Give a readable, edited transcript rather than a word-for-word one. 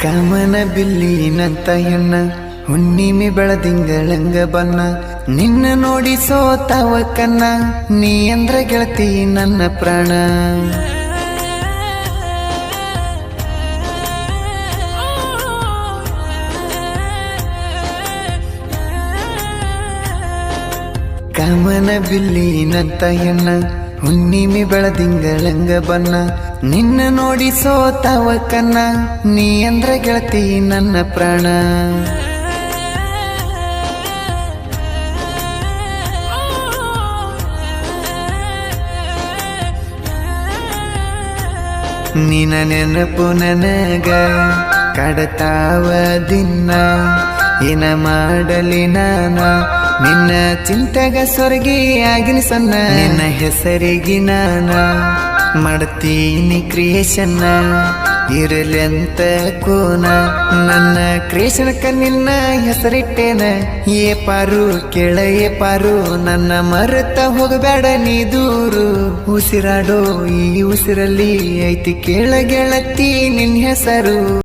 ಕಾಮನ ಬಿಲ್ಲಿನಂತ ಹೆಣ್ಣ ಹುಣ್ಣಿಮೆ ಬೆಳದಿಂಗಳಂಗ ಬನ್ನ ನಿನ್ನ ನೋಡಿ ಸೋತಾವ ಕನ್ನ ನೀ ಅಂದ್ರ ಗೆಳತಿ ನನ್ನ ಪ್ರಾಣ ಕಾಮನ ಬಿಲ್ಲಿನಂತ ಹೆಣ್ಣ ಹುಣ್ಣಿಮೆ ಬೆಳದಿಂಗಳಂಗ ಬನ್ನ ನಿನ್ನ ನೋಡಿ ಸೋತಾವ ಕನ್ನ ನೀ ಅಂದ್ರ ಗೆಳತಿ ನನ್ನ ಪ್ರಾಣ ನಿನ ನೆನಪು ನನಗ ಕಡತಾವ ದಿನ ಏನ ಮಾಡಲಿ ನಾನ ನಿನ್ನ ಚಿಂತೆಗ ಸ್ವರ್ಗಿ ಆಗಿನ ಸಣ್ಣ ನಿನ್ನ ಹೆಸರಿಗೆ ನಾನ ಮಾಡ್ತೀನಿ ಕ್ರಿಯೇಷನ್ ಇರಲಿ ಅಂತ ಕೋನ ನನ್ನ ಕ್ರಿಯೇಷನ್ಕ ನಿನ್ನ ಹೆಸರಿಟ್ಟೇನ ಏ ಪಾರು ಕೇಳ ಏ ಪಾರು ನನ್ನ ಮರೆತ ಹೋಗಬೇಡ ನೀ ದೂರು ಉಸಿರಾಡೋ ಈ ಉಸಿರಲ್ಲಿ ಐತಿ ಕೇಳ ಗೆಳತಿ ನಿನ್ನ ಹೆಸರು